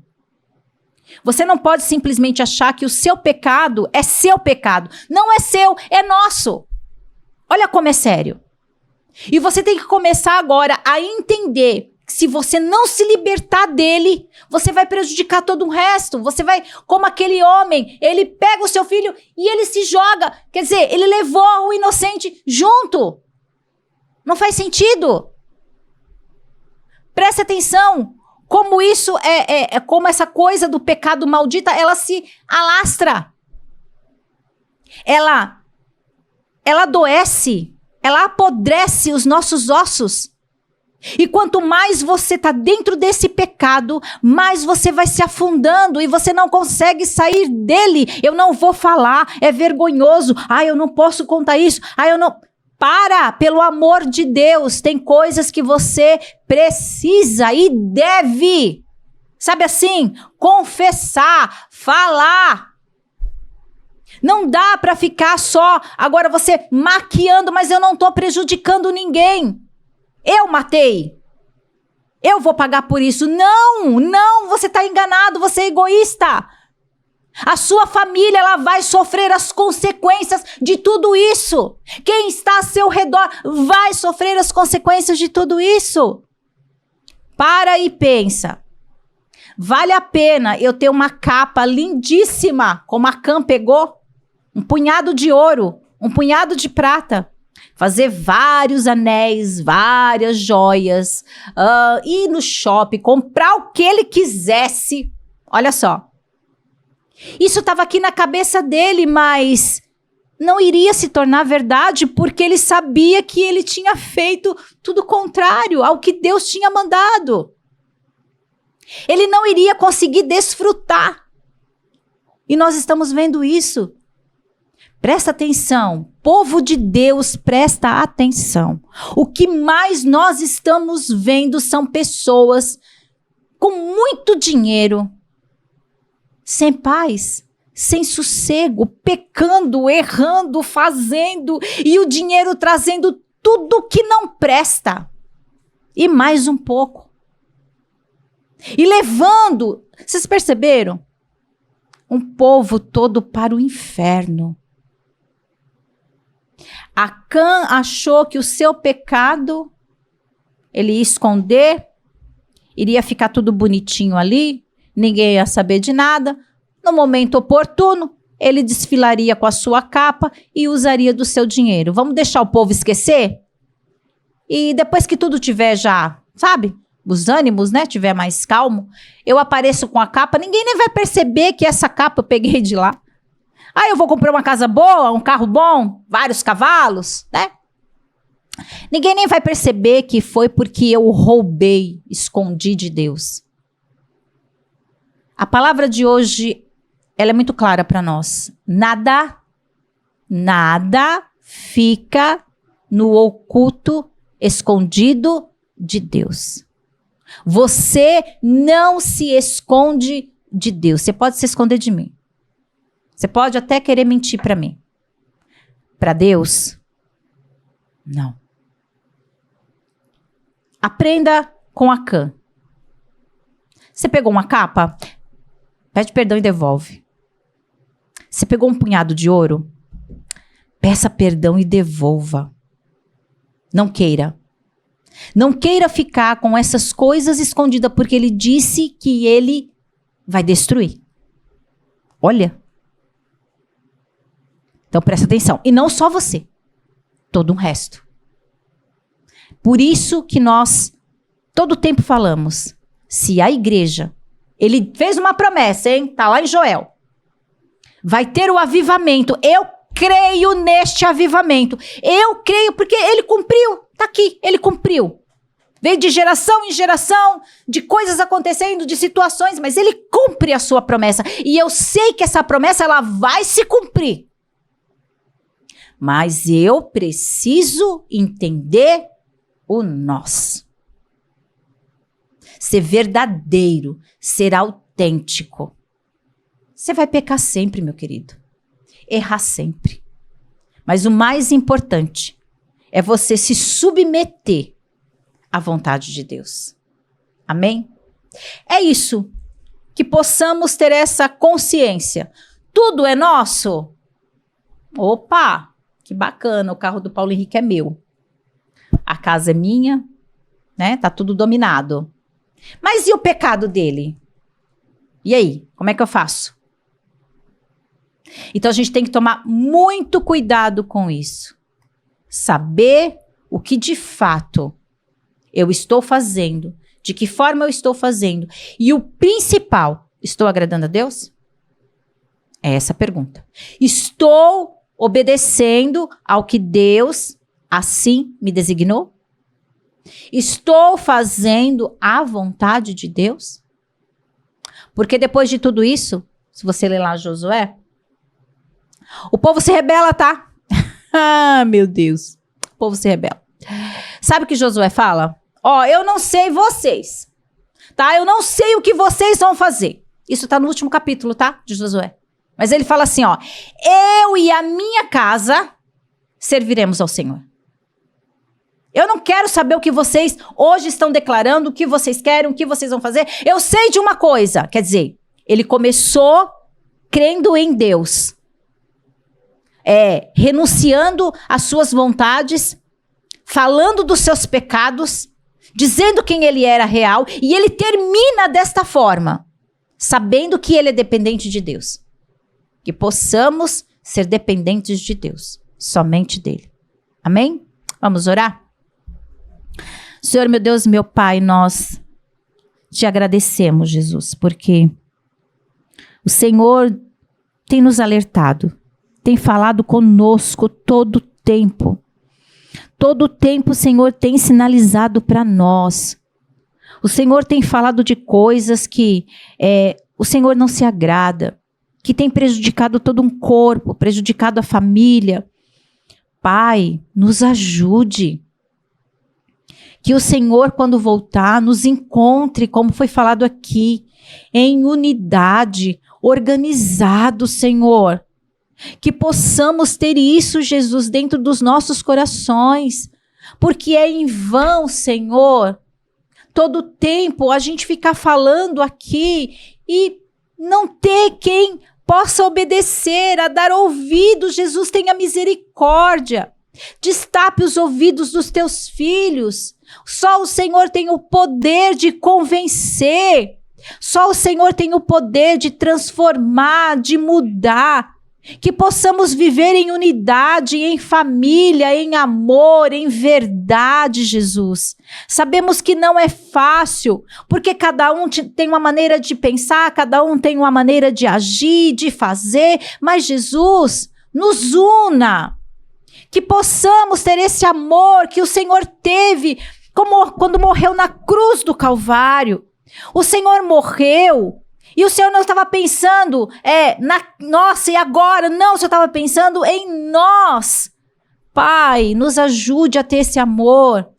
Você não pode simplesmente achar que o seu pecado é seu pecado. Não é seu, é nosso. Olha como é sério. E você tem que começar agora a entender que se você não se libertar dele, você vai prejudicar todo o resto. Você vai, como aquele homem, ele pega o seu filho e ele se joga. Quer dizer, ele levou o inocente junto. Não faz sentido. Preste atenção. Como isso como essa coisa do pecado maldita, ela se alastra. Ela adoece, ela apodrece os nossos ossos. E quanto mais você está dentro desse pecado, mais você vai se afundando e você não consegue sair dele. Eu não vou falar, é vergonhoso. Eu não posso contar isso. Eu não... Para, pelo amor de Deus, tem coisas que você precisa e deve, sabe assim, confessar, falar. Não dá para ficar só, agora você maquiando, mas eu não estou prejudicando ninguém. Eu matei. Eu vou pagar por isso. Não, você está enganado, você é egoísta. A sua família, ela vai sofrer as consequências de tudo isso. Quem está ao seu redor vai sofrer as consequências de tudo isso. Para e pensa. Vale a pena eu ter uma capa lindíssima, como a Cam pegou? Um punhado de ouro, um punhado de prata. Fazer vários anéis, várias joias. Ir no shopping, comprar o que ele quisesse. Olha só. Isso estava aqui na cabeça dele, mas não iria se tornar verdade porque ele sabia que ele tinha feito tudo contrário ao que Deus tinha mandado. Ele não iria conseguir desfrutar. E nós estamos vendo isso. Presta atenção, povo de Deus, presta atenção. O que mais nós estamos vendo são pessoas com muito dinheiro, sem paz, sem sossego, pecando, errando, fazendo, e o dinheiro trazendo tudo que não presta. E mais um pouco. E levando, vocês perceberam? Um povo todo para o inferno. Acã achou que o seu pecado, ele ia esconder, iria ficar tudo bonitinho ali, ninguém ia saber de nada. No momento oportuno, ele desfilaria com a sua capa e usaria do seu dinheiro. Vamos deixar o povo esquecer? E depois que tudo tiver já, sabe? Os ânimos, né? Tiver mais calmo, eu apareço com a capa, ninguém nem vai perceber que essa capa eu peguei de lá. Eu vou comprar uma casa boa, um carro bom, vários cavalos, né? Ninguém nem vai perceber que foi porque eu roubei, escondi de Deus. A palavra de hoje, ela é muito clara para nós. Nada fica no oculto, escondido de Deus. Você não se esconde de Deus. Você pode se esconder de mim. Você pode até querer mentir para mim. Para Deus, não. Aprenda com Acã. Você pegou uma capa? Pede perdão e devolve. Você pegou um punhado de ouro? Peça perdão e devolva. Não queira. Não queira ficar com essas coisas escondidas, porque ele disse que ele vai destruir. Olha. Então presta atenção. E não só você. Todo o resto. Por isso que nós todo tempo falamos. Se a igreja, ele fez uma promessa, hein? Tá lá em Joel. Vai ter o avivamento. Eu creio neste avivamento. Eu creio porque ele cumpriu. Tá aqui, ele cumpriu. Veio de geração em geração, de coisas acontecendo, de situações, mas ele cumpre a sua promessa. E eu sei que essa promessa, ela vai se cumprir. Mas eu preciso entender o nós. Ser verdadeiro, ser autêntico. Você vai pecar sempre, meu querido. Errar sempre. Mas o mais importante é você se submeter à vontade de Deus. Amém? É isso. Que possamos ter essa consciência. Tudo é nosso? Opa, que bacana, o carro do Paulo Henrique é meu. A casa é minha, né? Tá tudo dominado. Mas e o pecado dele? E aí, como é que eu faço? Então a gente tem que tomar muito cuidado com isso. Saber o que de fato eu estou fazendo, de que forma eu estou fazendo. E o principal, estou agradando a Deus? É essa a pergunta. Estou obedecendo ao que Deus assim me designou? Estou fazendo a vontade de Deus? Porque depois de tudo isso, se você ler lá Josué, o povo se rebela, tá? Ah, meu Deus. O povo se rebela. Sabe o que Josué fala? Ó, eu não sei vocês, tá? Eu não sei o que vocês vão fazer. Isso tá no último capítulo, tá? De Josué. Mas ele fala assim, ó. Eu e a minha casa serviremos ao Senhor. Eu não quero saber o que vocês hoje estão declarando, o que vocês querem, o que vocês vão fazer. Eu sei de uma coisa. Quer dizer, ele começou crendo em Deus. Renunciando às suas vontades, falando dos seus pecados, dizendo quem ele era real. E ele termina desta forma, sabendo que ele é dependente de Deus. Que possamos ser dependentes de Deus, somente dele. Amém? Vamos orar? Senhor, meu Deus, meu Pai, nós te agradecemos, Jesus, porque o Senhor tem nos alertado, tem falado conosco todo o tempo. Todo o tempo o Senhor tem sinalizado para nós. O Senhor tem falado de coisas que o Senhor não se agrada, que tem prejudicado todo um corpo, prejudicado a família. Pai, nos ajude. Que o Senhor, quando voltar, nos encontre, como foi falado aqui, em unidade, organizado, Senhor. Que possamos ter isso, Jesus, dentro dos nossos corações. Porque é em vão, Senhor, todo tempo a gente ficar falando aqui e não ter quem possa obedecer, a dar ouvidos. Jesus, tenha misericórdia. Destape os ouvidos dos teus filhos. Só o Senhor tem o poder de convencer. Só o Senhor tem o poder de transformar, de mudar. Que possamos viver em unidade, em família, em amor, em verdade, Jesus. Sabemos que não é fácil, porque cada um tem uma maneira de pensar, cada um tem uma maneira de agir, de fazer, mas Jesus, nos una. Que possamos ter esse amor que o Senhor teve, como quando morreu na cruz do Calvário. O Senhor morreu e o Senhor não estava pensando, nossa, e agora? Não, o Senhor estava pensando em nós. Pai, nos ajude a ter esse amor.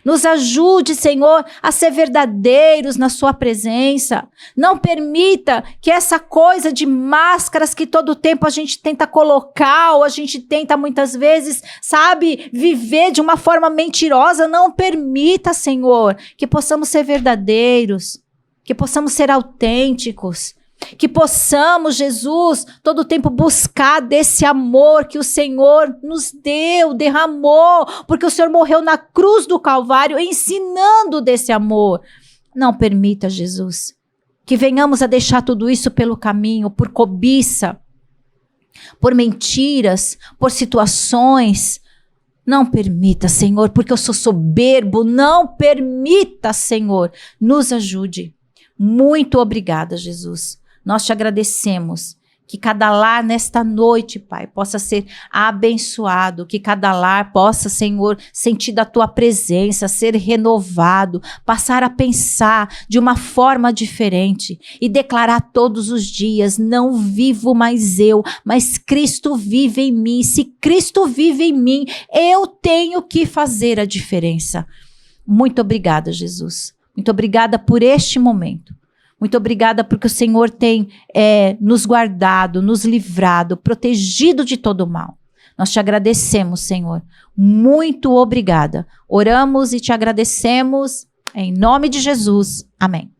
Nos ajude, Senhor, a ser verdadeiros na sua presença. Não permita que essa coisa de máscaras que todo tempo a gente tenta colocar, ou a gente tenta muitas vezes, sabe, viver de uma forma mentirosa. Não permita, Senhor, que possamos ser verdadeiros, que possamos ser autênticos, que possamos, Jesus, todo o tempo buscar desse amor que o Senhor nos deu, derramou, porque o Senhor morreu na cruz do Calvário ensinando desse amor. Não permita, Jesus, que venhamos a deixar tudo isso pelo caminho, por cobiça, por mentiras, por situações. Não permita, Senhor, porque eu sou soberbo. Não permita, Senhor. Nos ajude. Muito obrigada, Jesus. Nós te agradecemos que cada lar nesta noite, Pai, possa ser abençoado, que cada lar possa, Senhor, sentir da tua presença, ser renovado, passar a pensar de uma forma diferente e declarar todos os dias: não vivo mais eu, mas Cristo vive em mim. Se Cristo vive em mim, eu tenho que fazer a diferença. Muito obrigada, Jesus. Muito obrigada por este momento. Muito obrigada porque o Senhor tem nos guardado, nos livrado, protegido de todo o mal. Nós te agradecemos, Senhor. Muito obrigada. Oramos e te agradecemos em nome de Jesus. Amém.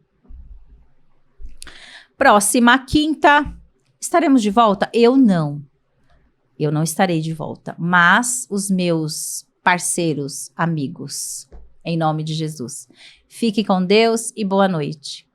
Próxima quinta, estaremos de volta? Eu não estarei de volta, mas os meus parceiros, amigos, em nome de Jesus. Fique com Deus e boa noite.